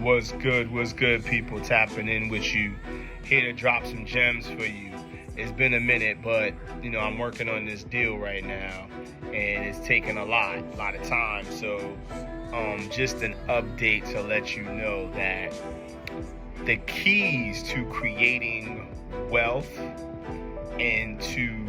What's good, people? Tapping in with you. Here to drop some gems for you. It's been a minute, but I'm working on this deal right now, and it's taking a lot of time. So, just an update to let you know that the keys to creating wealth and to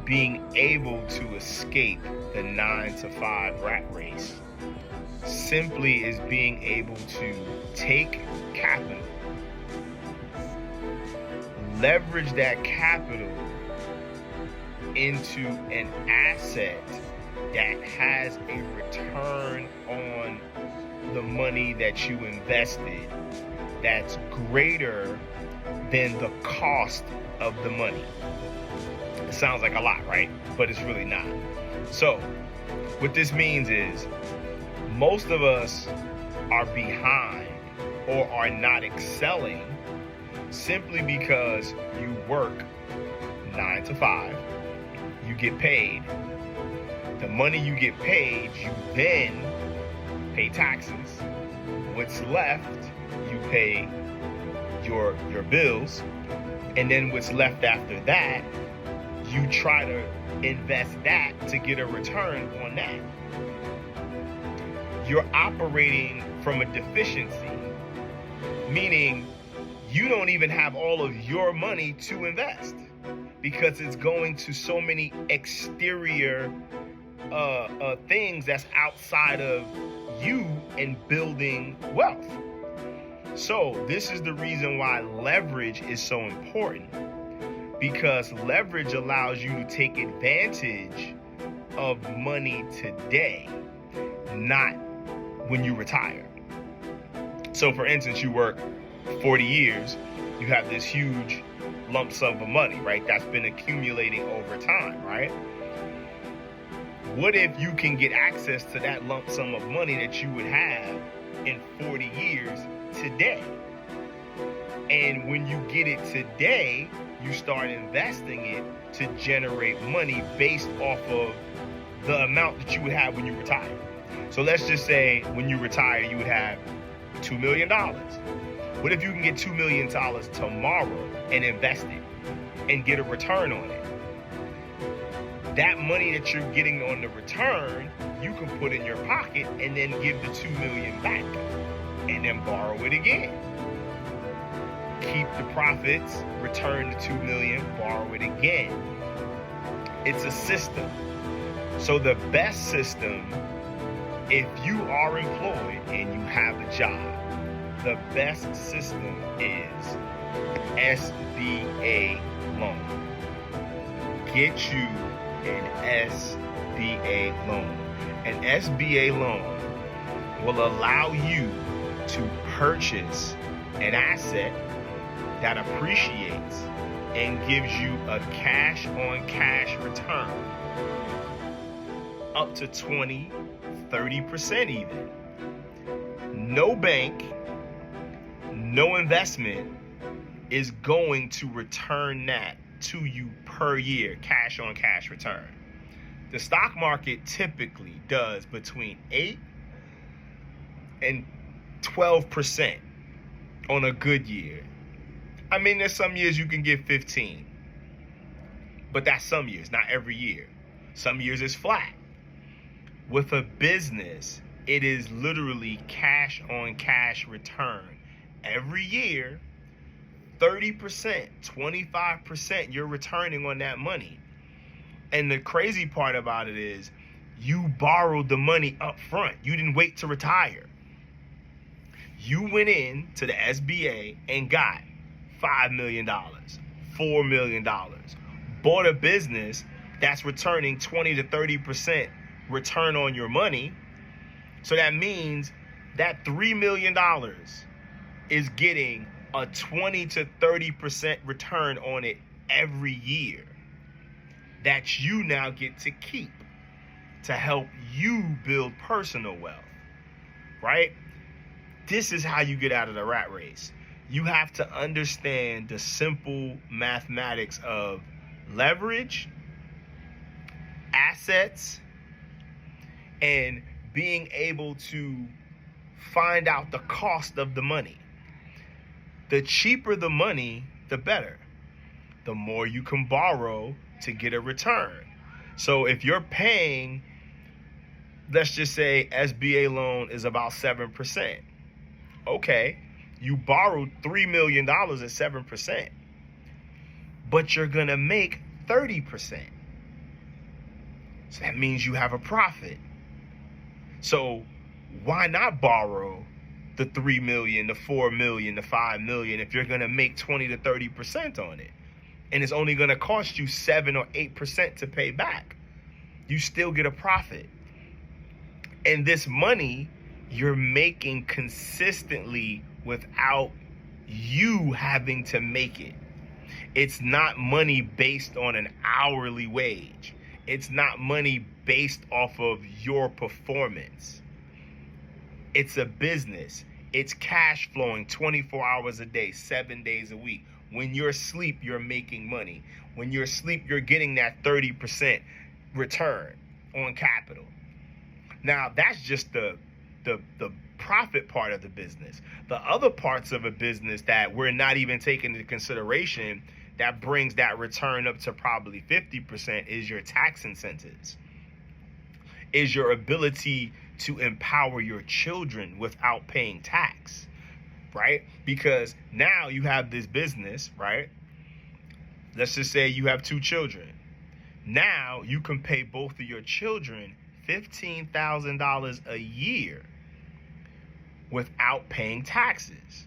being able to escape the 9-to-5 rat race simply is being able to take capital, leverage that capital into an asset that has a return on the money that you invested that's greater than the cost of the money. It sounds like a lot, right? But it's really not. So what this means is most of us are behind or are not excelling simply because you work 9 to 5, you get paid. The money you get paid, you then pay taxes. What's left, you pay your bills. And then what's left after that, you try to invest that to get a return on that. You're operating from a deficiency, meaning you don't even have all of your money to invest because it's going to so many exterior things that's outside of you and building wealth. So this is the reason why leverage is so important, because leverage allows you to take advantage of money today, not when you retire. So for instance, you work 40 years, you have this huge lump sum of money, right? That's been accumulating over time, right? What if you can get access to that lump sum of money that you would have in 40 years today? And when you get it today, you start investing it to generate money based off of the amount that you would have when you retire. So let's just say when you retire, you would have $2 million. What if you can get $2 million tomorrow and invest it and get a return on it? That money that you're getting on the return, you can put in your pocket and then give the $2 million back and then borrow it again. Keep the profits, return the $2 million, borrow it again. It's a system. So the best system, if you are employed and you have a job, the best system is SBA loan. Get you an SBA loan. An SBA loan will allow you to purchase an asset that appreciates and gives you a cash-on-cash return up to 20-30% even. No bank, no investment is going to return that to you per year, cash on cash return. The stock market typically does between 8 and 12% on a good year. I mean, there's some years you can get 15, but that's some years, not every year. Some years it's flat. With a business, it is literally cash on cash return. Every year, 30%, 25% you're returning on that money. And the crazy part about it is you borrowed the money up front. You didn't wait to retire. You went in to the SBA and got $5 million, $4 million, bought a business that's returning 20 to 30% return on your money. So that means that $3 million is getting a 20 to 30% return on it every year that you now get to keep to help you build personal wealth, right? This is how you get out of the rat race. You have to understand the simple mathematics of leverage, assets, and being able to find out the cost of the money. The cheaper the money, the better. The more you can borrow to get a return. So if you're paying, let's just say SBA loan is about 7%. Okay, you borrowed $3 million at 7%, but you're going to make 30%. So that means you have a profit. So why not borrow the 3 million, the 4 million, the 5 million if you're going to make 20 to 30% on it? And it's only going to cost you 7 or 8% to pay back. You still get a profit. And this money you're making consistently without you having to make it. It's not money based on an hourly wage. It's not money based off of your performance. It's a business. It's cash flowing 24 hours a day, 7 days a week. When you're asleep, you're making money. When you're asleep, you're getting that 30% return on capital. Now, that's just the profit part of the business. The other parts of a business that we're not even taking into consideration that brings that return up to probably 50% is your tax incentives, is your ability to empower your children without paying tax, right? Because now you have this business, right? Let's just say you have 2 children. Now you can pay both of your children $15,000 a year without paying taxes.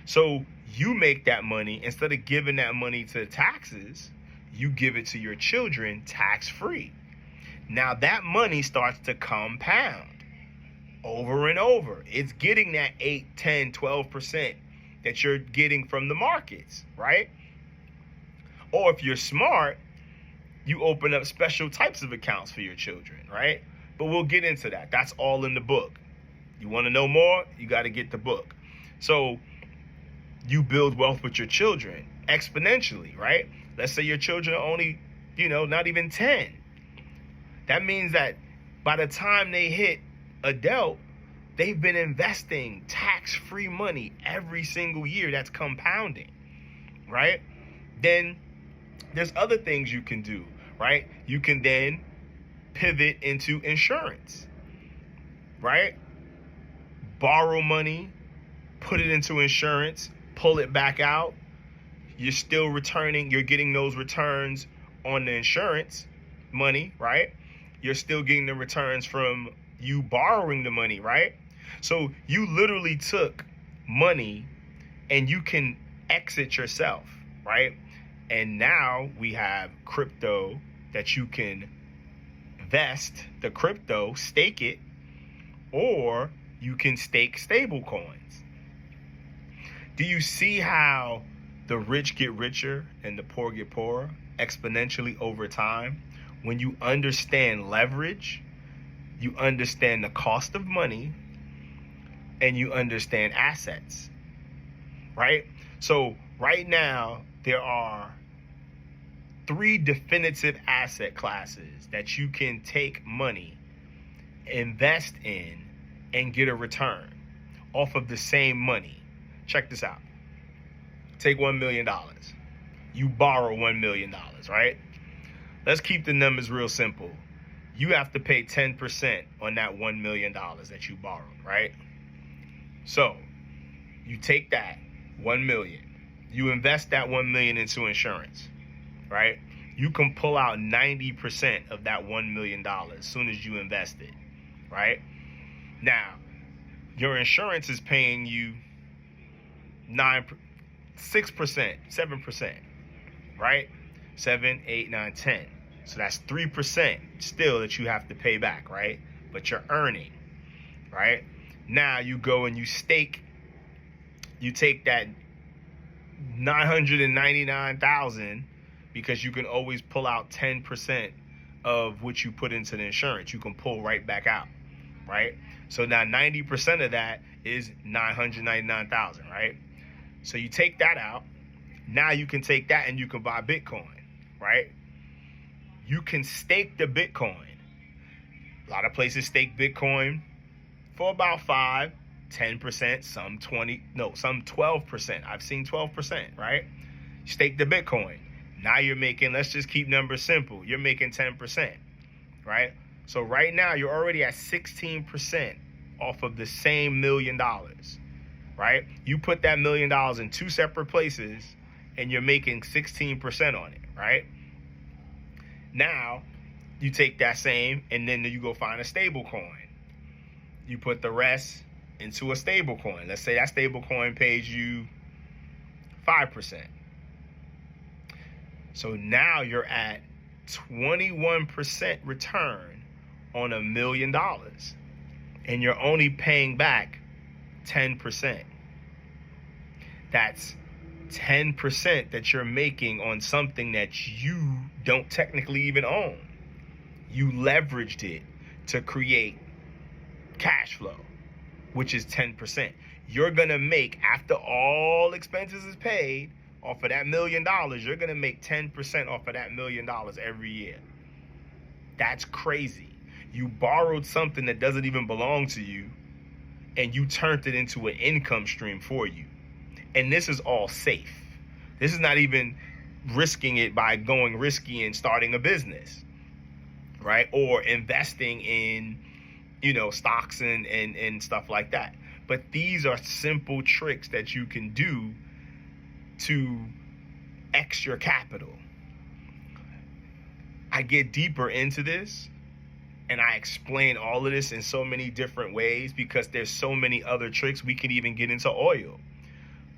So you make that money, instead of giving that money to taxes, you give it to your children tax-free. Now that money starts to compound over and over. It's getting that 8, 10, 12% that you're getting from the markets, right? Or if you're smart, you open up special types of accounts for your children, right? But we'll get into that. That's all in the book. You want to know more? You got to get the book. So you build wealth with your children exponentially, right? Let's say your children are only, not even 10. That means that by the time they hit adult, they've been investing tax-free money every single year. That's compounding, right? Then there's other things you can do, right? You can then pivot into insurance, right? Borrow money, put it into insurance, pull it back out. You're still returning, you're getting those returns on the insurance money, right? You're still getting the returns from you borrowing the money, right? So you literally took money and you can exit yourself, right? And now we have crypto that you can vest the crypto, stake it, or you can stake stable coins. Do you see how the rich get richer and the poor get poorer exponentially over time? When you understand leverage, you understand the cost of money, and you understand assets, right? So right now, there are 3 definitive asset classes that you can take money, invest in, and get a return off of the same money. Check this out. Take $1 million. You borrow $1 million, right? Let's keep the numbers real simple. You have to pay 10% on that $1 million that you borrowed, right? So you take that 1 million, you invest that 1 million into insurance, right? You can pull out 90% of that $1 million as soon as you invest it, right? Now, your insurance is paying you 6%, 7%, right? 7, 8, 9, 10. So that's 3% still that you have to pay back, right? But you're earning, right? Now you go and you stake, you take that 999,000 because you can always pull out 10% of what you put into the insurance. You can pull right back out, right? So now 90% of that is 999,000, right? So you take that out. Now you can take that and you can buy Bitcoin, right? You can stake the Bitcoin. A lot of places stake Bitcoin for about $5 10%, some 20, no, some 12%. I've seen 12%, right? Stake the Bitcoin. Now you're making, let's just keep numbers simple. You're making 10%, right? So right now you're already at 16% off of the same $1 million, right? You put that $1 million in two separate places and you're making 16% on it, right? Now you take that same and then you go find a stable coin. You put the rest into a stable coin. Let's say that stable coin pays you 5%. So now you're at 21% return on $1 million, and you're only paying back 10%. That's 10% that you're making on something that you don't technically even own. You leveraged it to create cash flow, which is 10%. You're gonna make, after all expenses is paid, off of that $1 million, you're gonna make 10% off of that $1 million every year. That's crazy. You borrowed something that doesn't even belong to you, and you turned it into an income stream for you. And this is all safe. This is not even risking it by going risky and starting a business, right? Or investing in, stocks and stuff like that. But these are simple tricks that you can do to X your capital. I get deeper into this and I explain all of this in so many different ways because there's so many other tricks. We can even get into oil,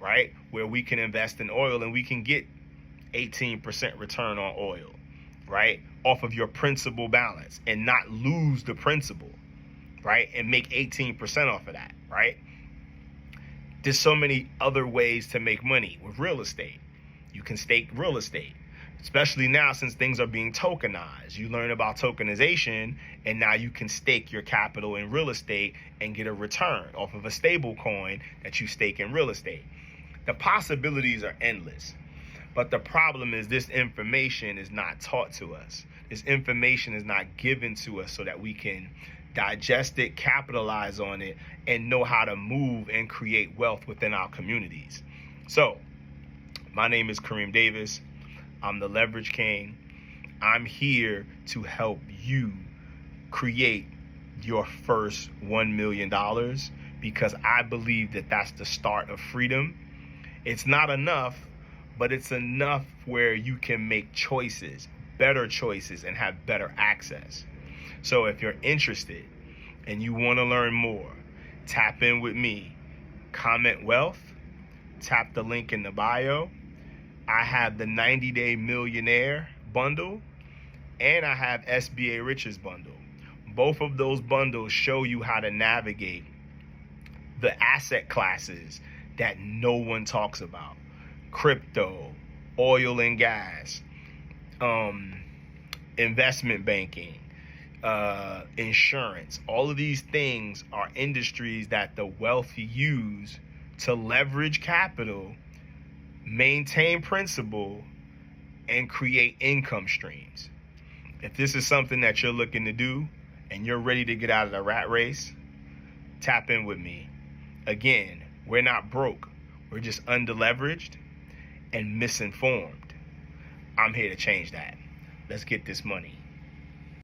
right? Where we can invest in oil and we can get 18% return on oil, right? Off of your principal balance and not lose the principal, right? And make 18% off of that, right? There's so many other ways to make money with real estate. You can stake real estate, especially now since things are being tokenized. You learn about tokenization, and now you can stake your capital in real estate and get a return off of a stable coin that you stake in real estate. The possibilities are endless, but the problem is this information is not taught to us. This information is not given to us so that we can digest it, capitalize on it, and know how to move and create wealth within our communities. So, my name is Kareem Davis. I'm the Leverage King. I'm here to help you create your first $1 million because I believe that that's the start of freedom. It's not enough, but it's enough where you can make choices, better choices, and have better access. So if you're interested and you want to learn more, tap in with me. Comment wealth, tap the link in the bio. I have the 90-day Millionaire bundle and I have SBA Riches bundle. Both of those bundles show you how to navigate the asset classes that no one talks about. Crypto, oil and gas, investment banking, insurance. All of these things are industries that the wealthy use to leverage capital, maintain principal, and create income streams. If this is something that you're looking to do and you're ready to get out of the rat race, tap in with me. Again, we're not broke. We're just underleveraged and misinformed. I'm here to change that. Let's get this money.